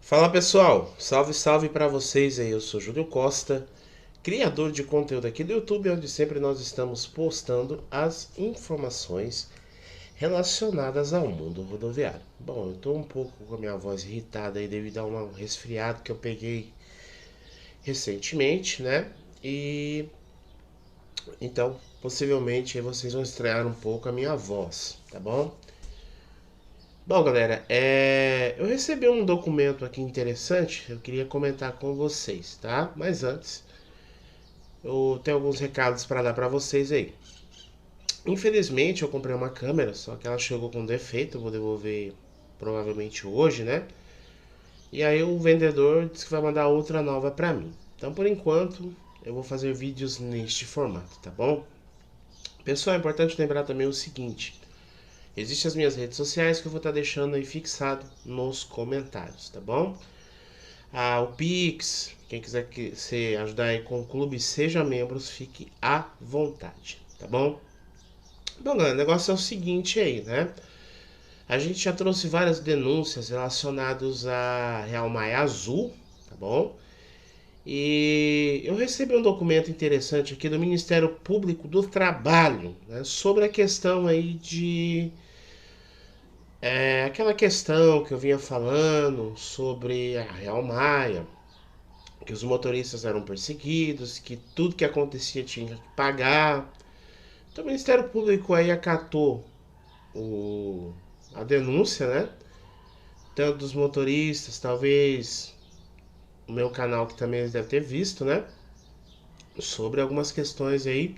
Fala pessoal, salve salve para vocês aí, eu sou Júlio Costa, criador de conteúdo aqui do YouTube, onde sempre nós estamos postando as informações relacionadas ao mundo rodoviário. Bom, eu tô um pouco com a minha voz irritada aí devido a um resfriado que eu peguei recentemente, né? E então, possivelmente aí vocês vão estranhar um pouco a minha voz, tá bom? Bom, galera, eu recebi um documento aqui interessante, eu queria comentar com vocês, tá? Mas antes, eu tenho alguns recados para dar para vocês aí. Infelizmente, eu comprei uma câmera, só que ela chegou com defeito, eu vou devolver provavelmente hoje, né? E aí o vendedor disse que vai mandar outra nova para mim. Então, por enquanto, eu vou fazer vídeos neste formato, tá bom? Pessoal, é importante lembrar também o seguinte: existem as minhas redes sociais que eu vou estar deixando aí fixado nos comentários, tá bom? O Pix, quem quiser que você ajudar aí com o clube, seja membros, fique à vontade, tá bom? Bom, galera, o negócio é o seguinte aí, né? A gente já trouxe várias denúncias relacionadas a Real Maia Azul, tá bom? E eu recebi um documento interessante aqui do Ministério Público do Trabalho, né, sobre a questão aí de aquela questão que eu vinha falando sobre a Real Maia, que os motoristas eram perseguidos, que tudo que acontecia tinha que pagar. Então o Ministério Público aí acatou a denúncia, né? Tanto dos motoristas, talvez o meu canal que também eles devem ter visto, né? Sobre algumas questões aí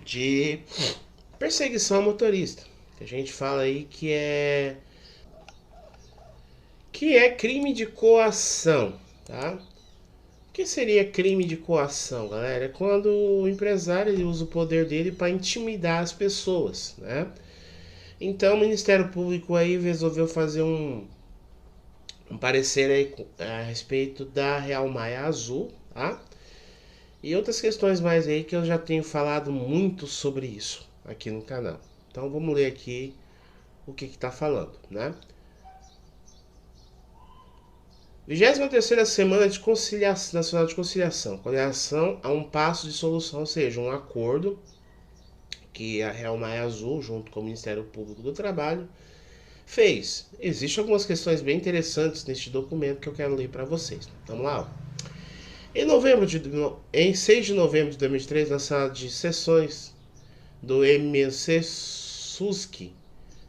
de perseguição ao motorista. Que a gente fala aí que é crime de coação, tá? O que seria crime de coação, galera? É quando o empresário ele usa o poder dele para intimidar as pessoas, né? Então o Ministério Público aí resolveu fazer um parecer aí a respeito da Real Maia Azul, tá? E outras questões mais aí que eu já tenho falado muito sobre isso aqui no canal. Então vamos ler aqui o que está falando, né? 23ª Semana de Conciliação, Nacional de Conciliação, com relação a um passo de solução, ou seja, um acordo que a Real Maia Azul, junto com o Ministério Público do Trabalho, fez. Existem algumas questões bem interessantes neste documento que eu quero ler para vocês. Vamos lá. Em 6 de novembro de 2023, na sala de sessões do MC SUSC,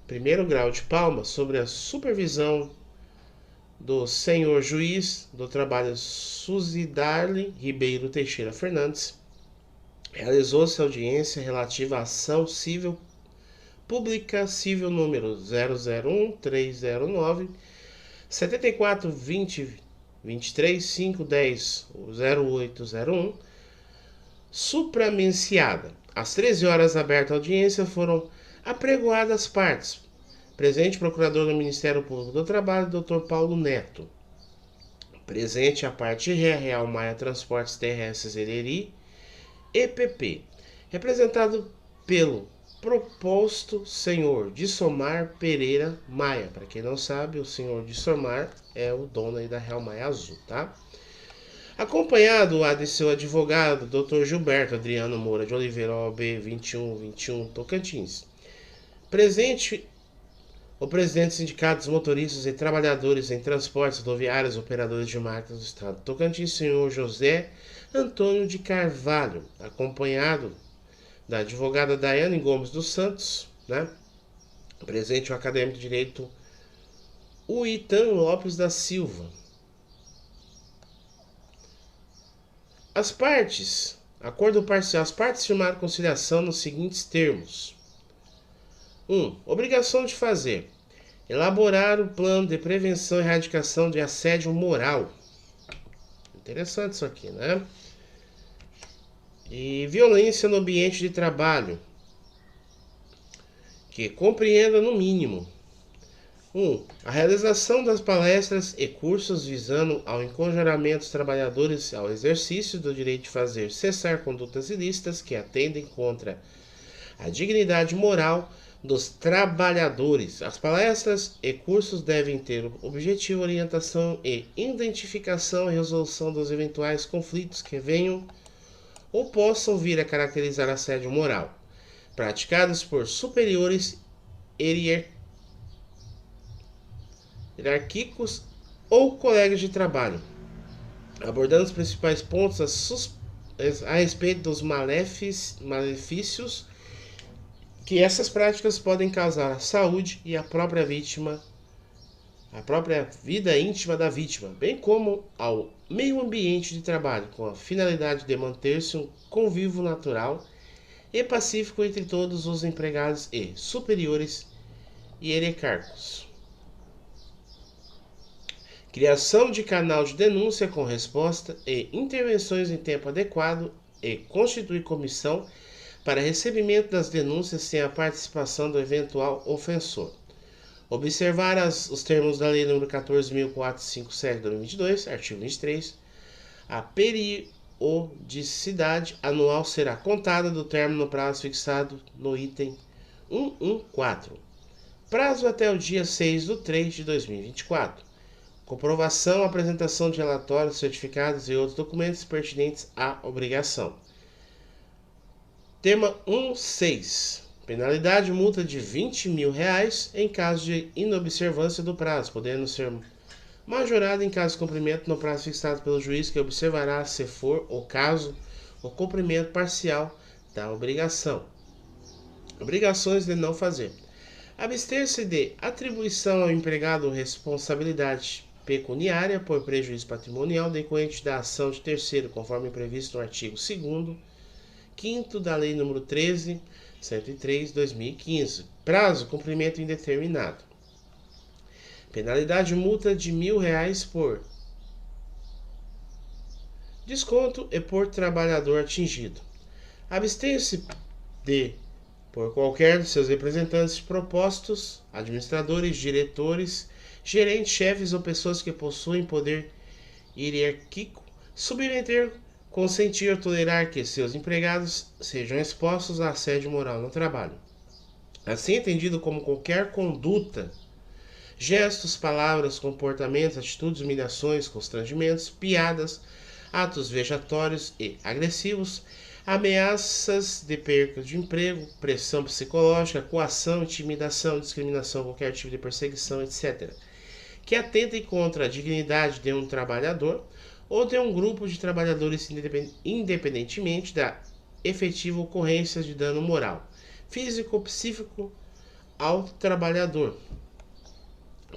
primeiro grau de Palmas, sobre a supervisão do senhor juiz do trabalho Suzidarle Ribeiro Teixeira Fernandes, realizou-se audiência relativa à ação civil pública civil número 001309 7420 23 510 0801 supramenciada. Às 13 horas aberta a audiência, foram apregoadas as partes. Presente procurador do Ministério Público do Trabalho, Dr. Paulo Neto. Presente a parte Real Maia Transportes Terrestres Ereri, EPP. Representado pelo proposto senhor Dissomar Pereira Maia. Para quem não sabe, o senhor Dissomar é o dono aí da Real Maia Azul, tá? Acompanhado de seu advogado, Dr. Gilberto Adriano Moura de Oliveira, OAB 2121 Tocantins. Presente o presidente do Sindicato dos Motoristas e Trabalhadores em Transportes Rodoviários Operadores de Marcas do Estado do Tocantins, senhor José Antônio de Carvalho, acompanhado da advogada Daiane Gomes dos Santos, né? Presente o acadêmico de Direito Uitan Lopes da Silva. Acordo parcial. As partes firmaram conciliação nos seguintes termos. 1. Obrigação de fazer. Elaborar o plano de prevenção e erradicação de assédio moral. Interessante isso aqui, né? E violência no ambiente de trabalho. Que compreenda no mínimo. 1. A realização das palestras e cursos visando ao encorajamento dos trabalhadores ao exercício do direito de fazer cessar condutas ilícitas que atendem contra a dignidade moral, dos trabalhadores. As palestras e cursos devem ter o objetivo, orientação e identificação e resolução dos eventuais conflitos que venham ou possam vir a caracterizar assédio moral, praticados por superiores hierárquicos ou colegas de trabalho, abordando os principais pontos a respeito dos malefícios que essas práticas podem causar à saúde e à própria vítima, à própria vida íntima da vítima, bem como ao meio ambiente de trabalho, com a finalidade de manter-se um convívio natural e pacífico entre todos os empregados e superiores hierárquicos. Criação de canal de denúncia com resposta e intervenções em tempo adequado e constituir comissão para recebimento das denúncias sem a participação do eventual ofensor. Observar os termos da Lei nº 14.457 de 2022, artigo 23. A periodicidade anual será contada do término no prazo fixado no item 114. Prazo até o dia 6 de 3 de 2024. Comprovação, apresentação de relatórios, certificados e outros documentos pertinentes à obrigação. Tema 1.6. Penalidade multa de R$20 mil em caso de inobservância do prazo, podendo ser majorada em caso de cumprimento no prazo fixado pelo juiz, que observará, se for o caso, o cumprimento parcial da obrigação. Obrigações de não fazer. Abster-se de atribuição ao empregado responsabilidade pecuniária por prejuízo patrimonial decorrente da ação de terceiro, conforme previsto no artigo 2º, 5º da Lei nº 13.103, 2015. Prazo, cumprimento indeterminado. Penalidade multa de R$1.000 por desconto e por trabalhador atingido. Abster-se de, por qualquer de seus representantes propostos, administradores, diretores, gerentes, chefes ou pessoas que possuem poder hierárquico, submeter, consentir ou tolerar que seus empregados sejam expostos a assédio moral no trabalho. Assim entendido como qualquer conduta, gestos, palavras, comportamentos, atitudes, humilhações, constrangimentos, piadas, atos vexatórios e agressivos, ameaças de perca de emprego, pressão psicológica, coação, intimidação, discriminação, qualquer tipo de perseguição, etc., que atentem contra a dignidade de um trabalhador ou de um grupo de trabalhadores, independentemente da efetiva ocorrência de dano moral, físico ou psíquico ao trabalhador.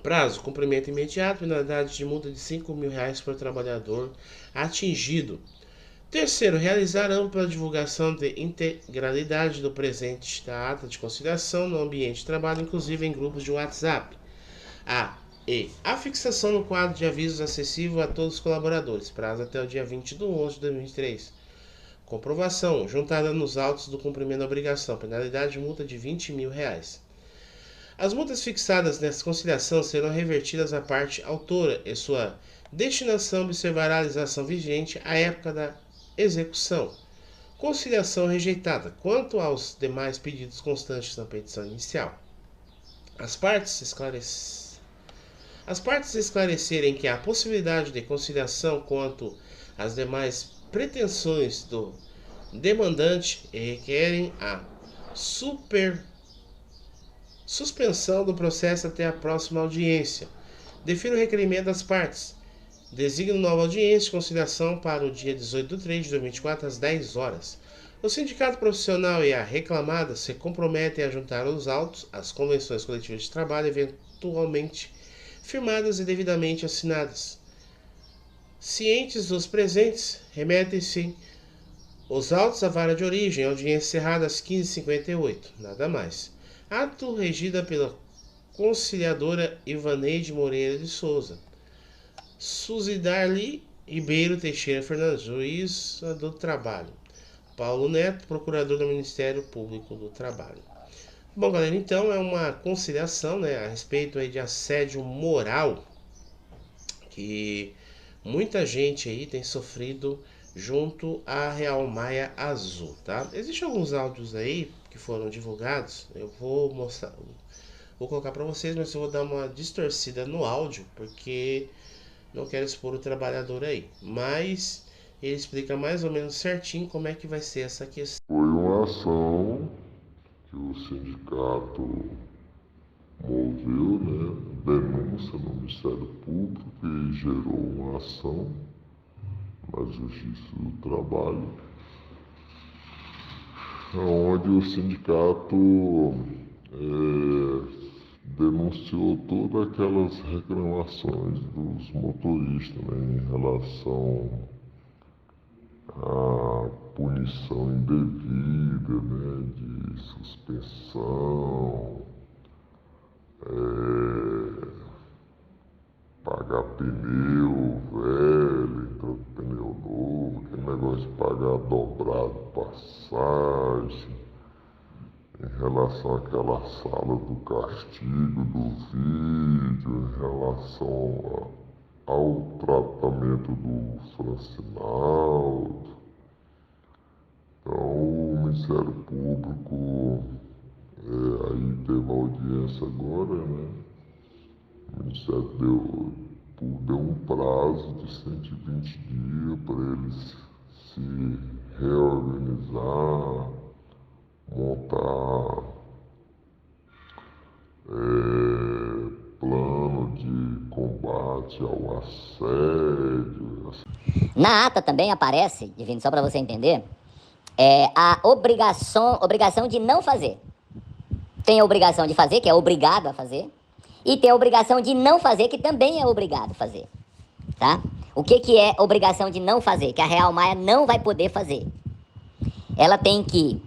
Prazo, cumprimento imediato, penalidade de multa de R$5 mil por trabalhador atingido. Terceiro, realizar ampla divulgação de integralidade do presente da ata de conciliação no ambiente de trabalho, inclusive em grupos de WhatsApp. A fixação no quadro de avisos acessível a todos os colaboradores, prazo até o dia 20 de 11 de 2023. Comprovação, juntada nos autos do cumprimento da obrigação, penalidade de multa de R$20 mil. As multas fixadas nesta conciliação serão revertidas à parte autora e sua destinação observará a legislação vigente à época da execução. Conciliação rejeitada. Quanto aos demais pedidos constantes na petição inicial, as partes esclarecerem que há possibilidade de conciliação quanto às demais pretensões do demandante e requerem a suspensão do processo até a próxima audiência. Defina o requerimento das partes. Designa nova audiência de conciliação para o dia 18 de 3 de 2024, às 10 horas. O sindicato profissional e a reclamada se comprometem a juntar os autos às convenções coletivas de trabalho eventualmente firmadas e devidamente assinadas. Cientes dos presentes, remetem-se os autos à vara de origem, audiência encerrada às 15h58, nada mais. Ato regida pela conciliadora Ivaneide Moreira de Souza. Suzidarli Ribeiro Teixeira Fernandes, juiz do trabalho. Paulo Neto, procurador do Ministério Público do Trabalho. Bom, galera, então é uma conciliação, né, a respeito aí de assédio moral que muita gente aí tem sofrido junto à Real Maia Azul, tá? Existem alguns áudios aí que foram divulgados, eu vou mostrar, vou colocar para vocês, mas eu vou dar uma distorcida no áudio, porque não quero expor o trabalhador aí. Mas ele explica mais ou menos certinho como é que vai ser essa questão. Foi uma ação que o sindicato moveu, né, denúncia no Ministério Público e gerou uma ação na Justiça do Trabalho, onde o sindicato denunciou todas aquelas reclamações dos motoristas, né, em relação à punição indevida, né, de suspensão, pagar pneu velho, trocar pneu novo, aquele negócio de pagar dobrado passagem, em relação àquela sala do castigo do vídeo, em relação ao tratamento do Francinaldo. Então o Ministério Público aí teve uma audiência agora, né? O Ministério deu um prazo de 120 dias para eles se reorganizar, montar plano de combate ao assédio. Na ata também aparece, Divino, só para você entender, a obrigação de não fazer. Tem a obrigação de fazer, que é obrigado a fazer, e tem a obrigação de não fazer, que também é obrigado a fazer, tá? O que é obrigação de não fazer? Que a Real Maia não vai poder fazer. Ela tem que...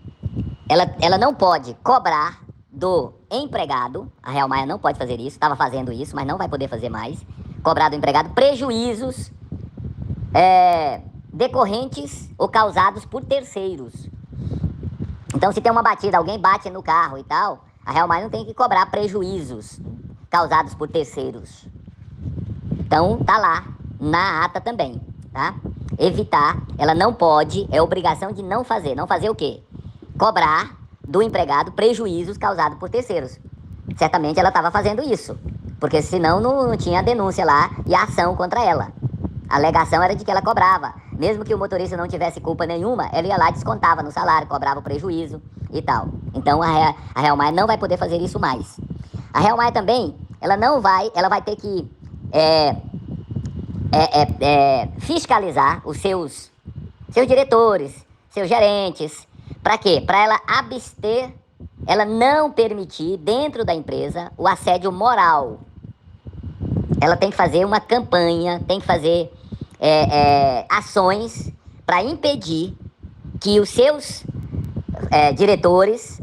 Ela não pode cobrar do empregado, a Real Maia não pode fazer isso, estava fazendo isso, mas não vai poder fazer mais, cobrar do empregado prejuízos decorrentes ou causados por terceiros. Então, se tem uma batida, alguém bate no carro e tal, a Real Maia não tem que cobrar prejuízos causados por terceiros. Então, tá lá na ata também, tá? Evitar, ela não pode, é obrigação de não fazer. Não fazer o quê? Cobrar do empregado prejuízos causados por terceiros. Certamente ela estava fazendo isso, porque senão não tinha denúncia lá e a ação contra ela. A alegação era de que ela cobrava. Mesmo que o motorista não tivesse culpa nenhuma, ela ia lá, descontava no salário, cobrava o prejuízo e tal. Então a Real Maia não vai poder fazer isso mais. A Real Maia também, ela vai ter que fiscalizar os seus diretores, seus gerentes. Para quê? Para ela abster, ela não permitir dentro da empresa o assédio moral. Ela tem que fazer uma campanha, tem que fazer ações para impedir que os seus diretores,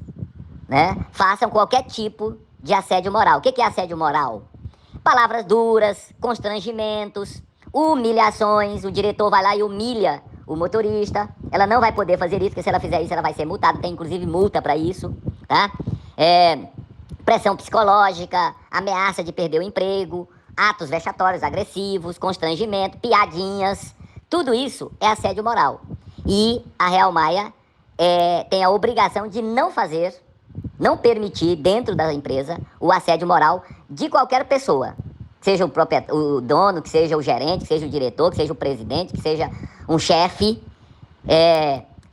né, façam qualquer tipo de assédio moral. O que é assédio moral? Palavras duras, constrangimentos, humilhações. O diretor vai lá e humilha o motorista. Ela não vai poder fazer isso, porque se ela fizer isso, ela vai ser multada. Tem inclusive multa para isso, tá? Pressão psicológica, ameaça de perder o emprego, atos vexatórios, agressivos, constrangimento, piadinhas. Tudo isso é assédio moral. E a Real Maia tem a obrigação de não fazer, não permitir dentro da empresa o assédio moral de qualquer pessoa. Que seja o dono, que seja o gerente, que seja o diretor, que seja o presidente, que seja um chefe.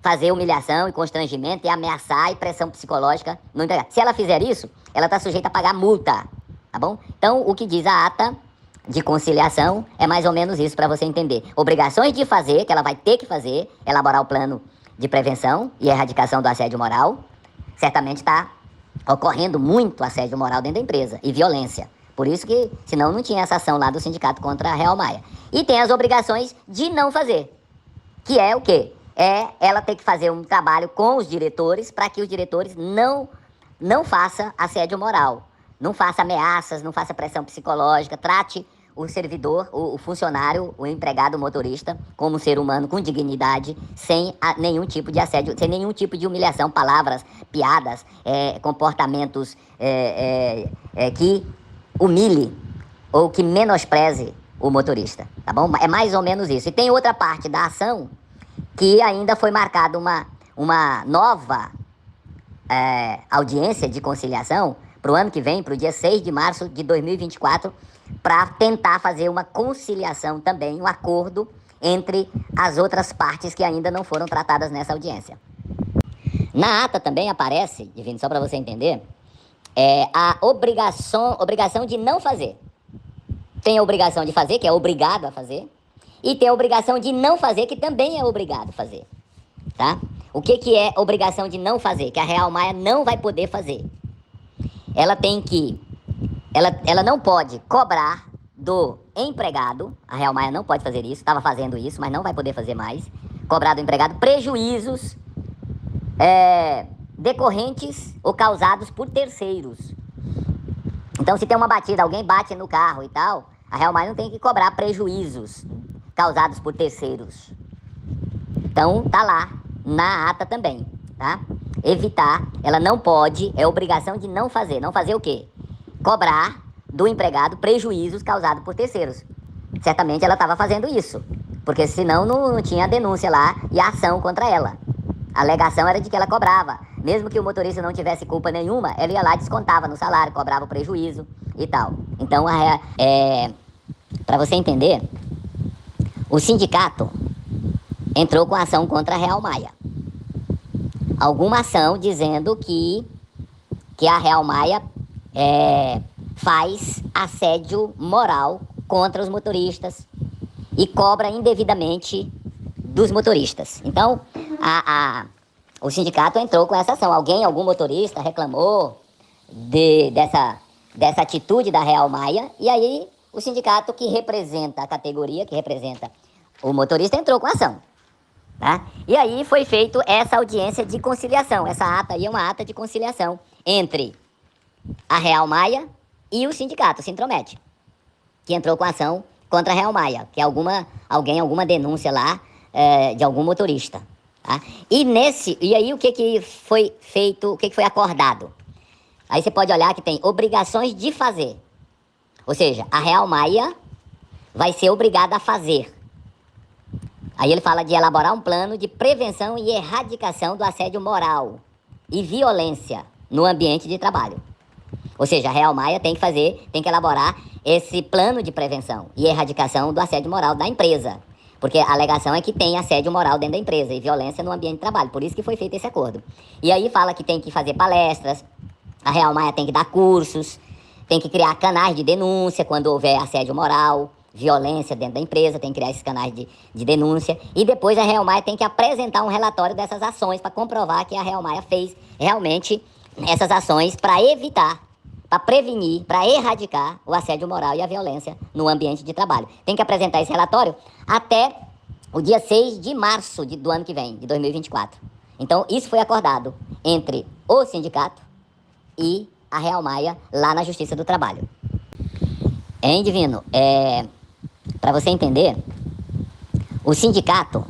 Fazer humilhação e constrangimento e ameaçar e pressão psicológica no empregado. Se ela fizer isso, ela está sujeita a pagar multa, tá bom? Então, o que diz a ata de conciliação é mais ou menos isso para você entender. Obrigações de fazer, que ela vai ter que fazer, elaborar o plano de prevenção e erradicação do assédio moral. Certamente está ocorrendo muito assédio moral dentro da empresa e violência. Por isso que, senão não tinha essa ação lá do sindicato contra a Real Maia. E tem as obrigações de não fazer, que é o quê? Ela ter que fazer um trabalho com os diretores para que os diretores não façam assédio moral, não façam ameaças, não façam pressão psicológica, trate o servidor, o funcionário, o empregado, o motorista, como um ser humano com dignidade, sem nenhum tipo de assédio, sem nenhum tipo de humilhação, palavras, piadas, comportamentos que humilhe ou que menospreze o motorista, tá bom? É mais ou menos isso. E tem outra parte da ação que ainda foi marcada uma nova audiência de conciliação para o ano que vem, para o dia 6 de março de 2024, para tentar fazer uma conciliação também, um acordo entre as outras partes que ainda não foram tratadas nessa audiência. Na ata também aparece, Divino, só para você entender, a obrigação de não fazer. Tem a obrigação de fazer, que é obrigado a fazer, e tem a obrigação de não fazer, que também é obrigado a fazer, tá? O que é obrigação de não fazer? Que a Real Maia não vai poder fazer. Ela não pode cobrar do empregado, a Real Maia não pode fazer isso, estava fazendo isso, mas não vai poder fazer mais, cobrar do empregado prejuízos decorrentes ou causados por terceiros. Então, se tem uma batida, alguém bate no carro e tal, a Real Maia não tem que cobrar prejuízos causados por terceiros. Então, tá lá na ata também, tá? Evitar, ela não pode, é obrigação de não fazer. Não fazer o quê? Cobrar do empregado prejuízos causados por terceiros. Certamente ela estava fazendo isso, porque senão não tinha denúncia lá e a ação contra ela. A alegação era de que ela cobrava. Mesmo que o motorista não tivesse culpa nenhuma, ela ia lá, descontava no salário, cobrava o prejuízo e tal. Então, para você entender, o sindicato entrou com ação contra a Real Maia. Alguma ação dizendo que a Real Maia faz assédio moral contra os motoristas e cobra indevidamente dos motoristas. Então, o sindicato entrou com essa ação. Algum motorista reclamou dessa atitude da Real Maia, e aí o sindicato que representa a categoria, que representa o motorista, entrou com a ação. Tá? E aí foi feito essa audiência de conciliação. Essa ata aí é uma ata de conciliação entre a Real Maia e o sindicato, o Sintromed, que entrou com ação contra a Real Maia, que é alguma denúncia lá de algum motorista. Tá? E aí o que foi feito, o que foi acordado? Aí você pode olhar que tem obrigações de fazer. Ou seja, a Real Maia vai ser obrigada a fazer. Aí ele fala de elaborar um plano de prevenção e erradicação do assédio moral e violência no ambiente de trabalho. Ou seja, a Real Maia tem que elaborar esse plano de prevenção e erradicação do assédio moral da empresa. Porque a alegação é que tem assédio moral dentro da empresa e violência no ambiente de trabalho. Por isso que foi feito esse acordo. E aí fala que tem que fazer palestras, a Real Maia tem que dar cursos, tem que criar canais de denúncia quando houver assédio moral, violência dentro da empresa, tem que criar esses canais de denúncia. E depois a Real Maia tem que apresentar um relatório dessas ações para comprovar que a Real Maia fez realmente essas ações para evitar, para prevenir, para erradicar o assédio moral e a violência no ambiente de trabalho. Tem que apresentar esse relatório até o dia 6 de março do ano que vem, de 2024. Então, isso foi acordado entre o sindicato e a Real Maia lá na Justiça do Trabalho. Hein, Divino? Para você entender, o sindicato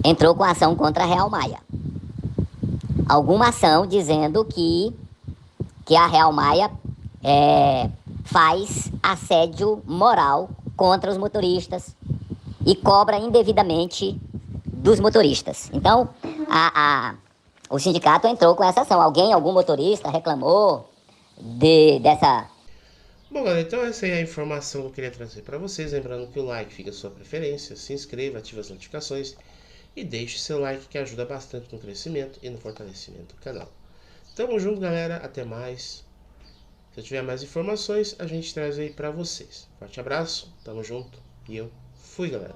entrou com ação contra a Real Maia. Alguma ação dizendo que a Real Maia faz assédio moral contra os motoristas e cobra indevidamente dos motoristas. Então, o sindicato entrou com essa ação. Algum motorista reclamou dessa... Bom, galera, então essa é a informação que eu queria trazer para vocês. Lembrando que o like fica a sua preferência, se inscreva, ative as notificações e deixe seu like, que ajuda bastante no crescimento e no fortalecimento do canal. Tamo junto, galera, até mais. Se eu tiver mais informações, a gente traz aí para vocês. Forte abraço, tamo junto e eu fui, galera.